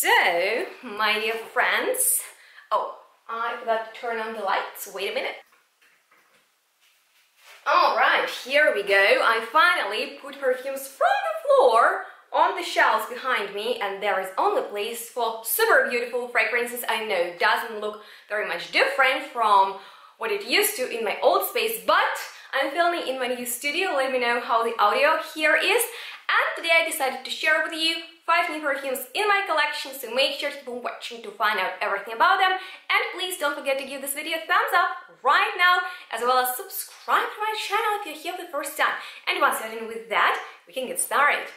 So, my dear friends, oh, I forgot to turn on the lights. Wait a minute. Alright, here we go. I finally put perfumes from the floor on the shelves behind me, and there is only place for super beautiful fragrances. I know it doesn't look very much different from what it used to in my old space, but I'm filming in my new studio. Let me know how the audio here is. And today I decided to share with you 5 new perfumes in my collection, so make sure to keep on watching to find out everything about them. And please don't forget to give this video a thumbs up right now, as well as subscribe to my channel if you're here for the first time. And once you're done with that, we can get started.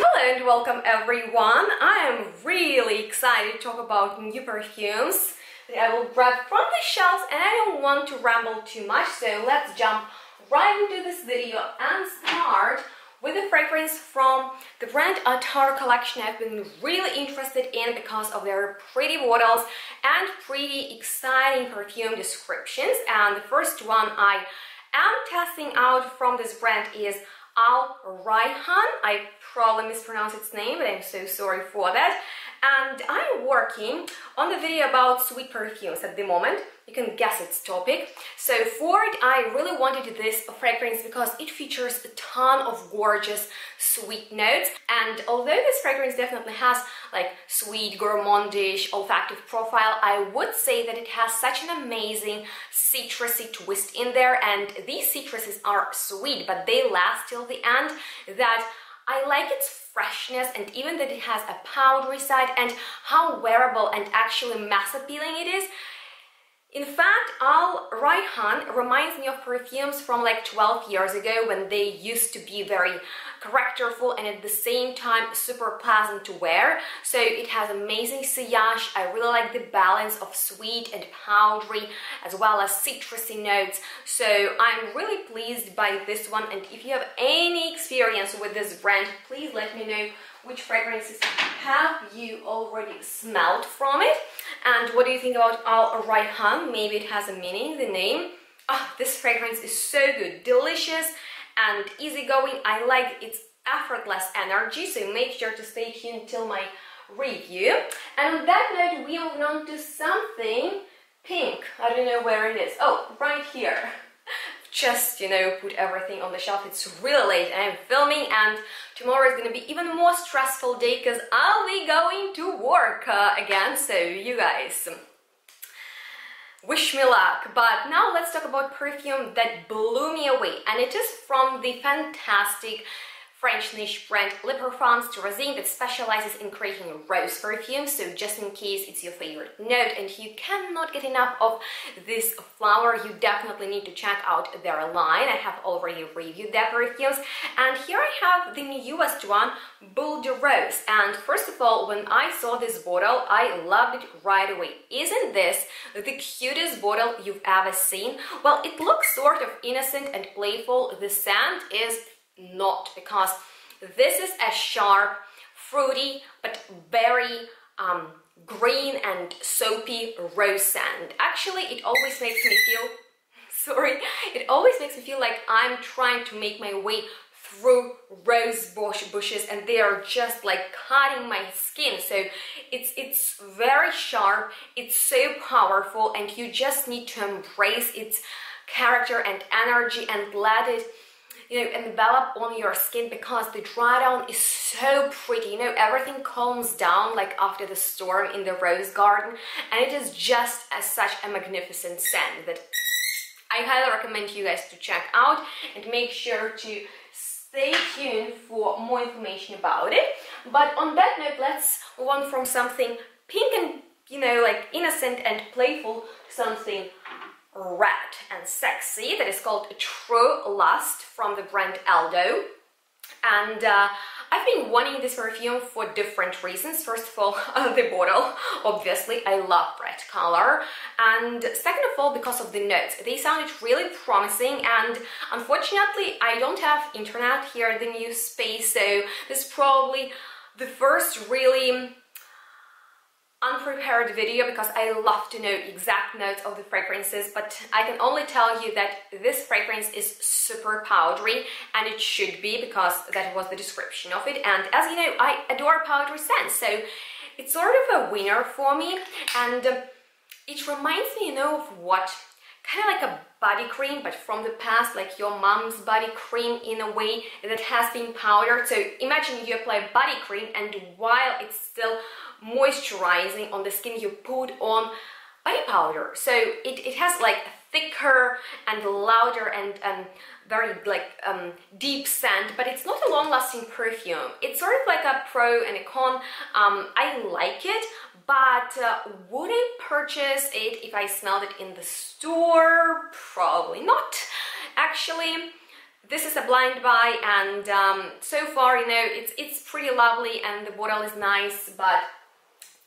Hello and welcome everyone. I am really excited to talk about new perfumes that I will grab from the shelves, and I don't want to ramble too much, so let's jump right into this video and start with a fragrance from the brand ZARA collection I've been really interested in because of their pretty bottles and pretty exciting perfume descriptions. And the first one I am testing out from this brand is Raihan. I probably mispronounced its name, but I'm so sorry for that. And I'm working on the video about sweet perfumes at the moment. You can guess its topic. So for it, I really wanted this fragrance because it features a ton of gorgeous sweet notes. And although this fragrance definitely has like sweet, gourmandish, olfactive profile, I would say that it has such an amazing citrusy twist in there. And these citruses are sweet, but they last till the end, that I like its freshness, and even that it has a powdery side, and how wearable and actually mass appealing it is. In fact, Raihan reminds me of perfumes from like 12 years ago, when they used to be very characterful and at the same time super pleasant to wear. So it has amazing sillage. I really like the balance of sweet and powdery as well as citrusy notes. So I'm really pleased by this one, and if you have any experience with this brand, please let me know which fragrances have you already smelled from it, and what do you think about Raihan? Maybe it has a meaning, the name. This fragrance is so good, delicious and easygoing. I like its effortless energy, so make sure to stay tuned till my review. And on that note, we are moving on to something pink. I don't know where it is. Oh, right here. Just, you know, put everything on the shelf. It's really late and I'm filming, and tomorrow is going to be even more stressful day because I'll be going to work again. So you guys, wish me luck. But now let's talk about perfume that blew me away, and it is from the fantastic French niche brand Lipperfans that specializes in creating rose perfumes. So just in case it's your favorite note and you cannot get enough of this flower, you definitely need to check out their line. I have already reviewed their perfumes, and here I have the newest one, Boule de Rose. And first of all, when I saw this bottle, I loved it right away. Isn't this the cutest bottle you've ever seen? Well, it looks sort of innocent and playful. The scent is not, because this is a sharp, fruity, but very green and soapy rose scent. Actually, it always makes me feel, it always makes me feel like I'm trying to make my way through rose bushes, and they are just like cutting my skin. So it's very sharp, it's so powerful, and you just need to embrace its character and energy and let it, you know, envelop on your skin, because the dry down is so pretty. You know, everything calms down like after the storm in the rose garden, and it is just such a magnificent scent that I highly recommend you guys to check out, and make sure to stay tuned for more information about it. But on that note, let's move on from something pink and, you know, like innocent and playful to something red and sexy that is called True Lust from the brand Aldo. And I've been wanting this perfume for different reasons. First of all, the bottle, obviously, I love red color, and second of all, because of the notes. They sounded really promising, and unfortunately I don't have internet here in the new space, so this is probably the first really unprepared video because I love to know exact notes of the fragrances, but I can only tell you that this fragrance is super powdery, and it should be because that was the description of it. And as you know, I adore powdery scents, so it's sort of a winner for me. And it reminds me, you know, of what? Kind of like a body cream, but from the past, like your mom's body cream in a way that has been powdered. So imagine you apply body cream, and while it's still moisturizing on the skin, you put on body powder. So it has like a thicker and louder and very like deep scent, but it's not a long-lasting perfume. It's sort of like a pro and a con. I like it, but would I purchase it if I smelled it in the store? Probably not. Actually, this is a blind buy, and so far, you know, it's pretty lovely and the bottle is nice, but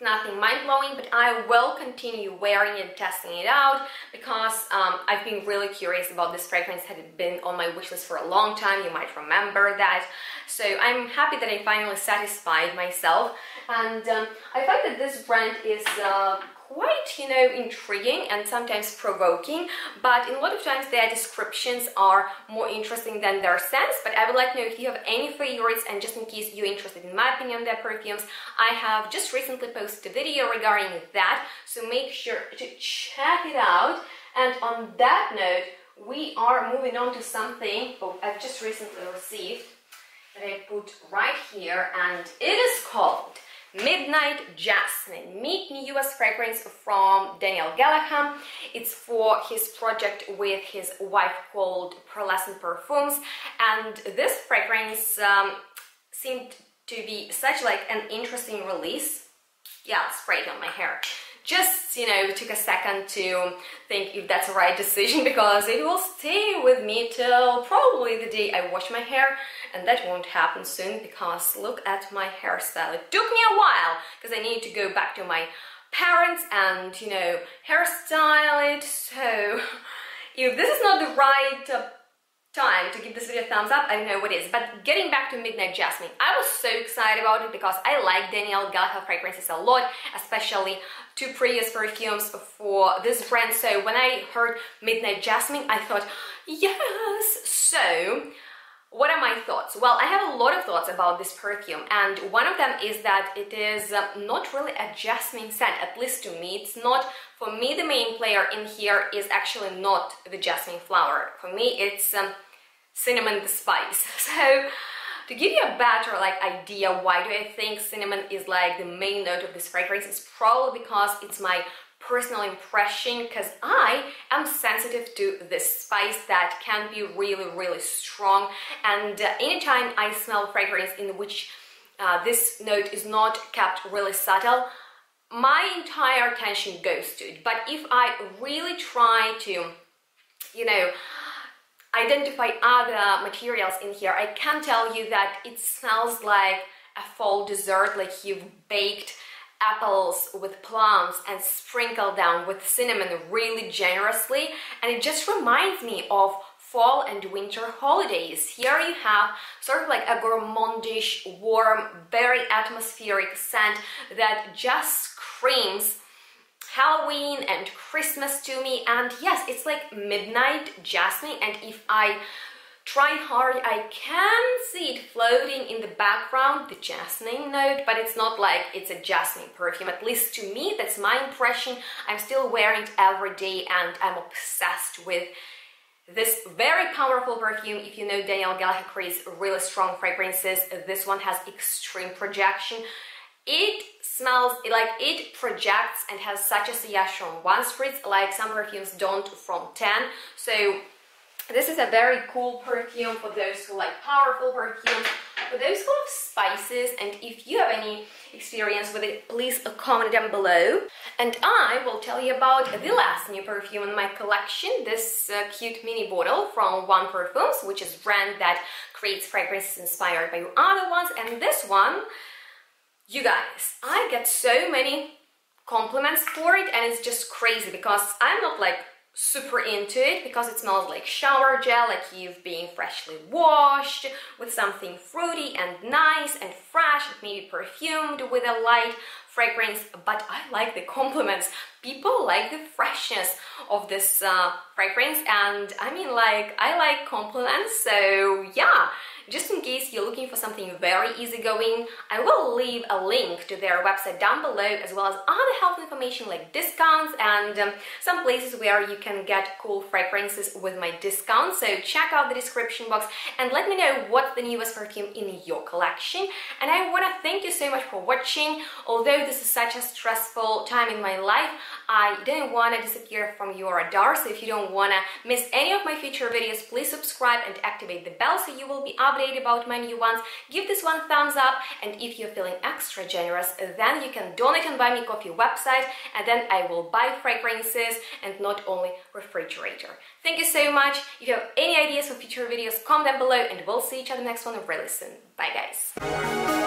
nothing mind-blowing. But I will continue wearing it, testing it out, because I've been really curious about this fragrance. Had it been on my wish list for a long time, you might remember that. So I'm happy that I finally satisfied myself, and I find that this brand is quite, you know, intriguing and sometimes provoking, but in a lot of times their descriptions are more interesting than their scents. But I would like to know if you have any favorites, and just in case you're interested in my opinion on their perfumes, I have just recently posted a video regarding that, so make sure to check it out. And on that note, we are moving on to something I've just recently received that I put right here, and it is called Midnight Jasmine, Meet newest fragrance from Daniel Galahad. It's for his project with his wife called PERFUMES, and this fragrance seemed to be such like an interesting release. Yeah, I'll spray it on my hair. Just, you know, took a second to think if that's the right decision, because it will stay with me till probably the day I wash my hair, and that won't happen soon because look at my hairstyle. It took me a while because I need to go back to my parents and, you know, hairstyle it. So if this is not the right time to give this video a thumbs up, I don't know what is. But getting back to Midnight Jasmine, I was so excited about it because I like Daniel Galahad fragrances a lot, especially two previous perfumes for this brand. So when I heard Midnight Jasmine, I thought, yes. So what are my thoughts? Well, I have a lot of thoughts about this perfume, and one of them is that it is not really a jasmine scent, at least to me. It's not, for me, the main player in here is actually not the jasmine flower. For me, it's cinnamon the spice. So to give you a better like idea why do I think cinnamon is like the main note of this fragrance, it's probably because it's my personal impression, because I am sensitive to this spice that can be really, really strong. And anytime I smell fragrance in which this note is not kept really subtle, my entire attention goes to it. But if I really try to, you know, identify other materials in here, I can tell you that it smells like a fall dessert, like you've baked apples with plums and sprinkled them with cinnamon really generously, and it just reminds me of fall and winter holidays. Here you have sort of like a gourmandish, warm, very atmospheric scent that just screams Halloween and Christmas to me. And yes, it's like Midnight Jasmine, and if I try hard, I can see it floating in the background, the jasmine note, but it's not like it's a jasmine perfume. At least to me, that's my impression. I'm still wearing it every day, and I'm obsessed with this very powerful perfume. If you know Daniel Galahad creates really strong fragrances, this one has extreme projection. It smells like it projects and has such a sillage from 1 spritz, like some perfumes don't from 10. So this is a very cool perfume for those who like powerful perfumes, for those who love spices. And if you have any experience with it, please comment down below. And I will tell you about the last new perfume in my collection, this cute mini bottle from PERFUMES, which is a brand that creates fragrances inspired by other ones. And this one, you guys, I get so many compliments for it, and it's just crazy because I'm not like super into it because it smells like shower gel, like you've been freshly washed with something fruity and nice and fresh, maybe perfumed with a light fragrance. But I like the compliments. People like the freshness of this fragrance, and I mean, like, I like compliments, so yeah. Just in case you're looking for something very easygoing, I will leave a link to their website down below, as well as other helpful information like discounts and some places where you can get cool fragrances with my discount. So check out the description box and let me know what's the newest perfume in your collection. And I want to thank you so much for watching. Although this is such a stressful time in my life, I didn't want to disappear from your radar. So if you don't want to miss any of my future videos, please subscribe and activate the bell so you will be updated about my new ones. Give this one thumbs up, and if you're feeling extra generous, then you can donate on Buy Me Coffee website, and then I will buy fragrances and not only refrigerator. Thank you so much. If you have any ideas for future videos, comment down below, and we'll see each other next one really soon. Bye guys.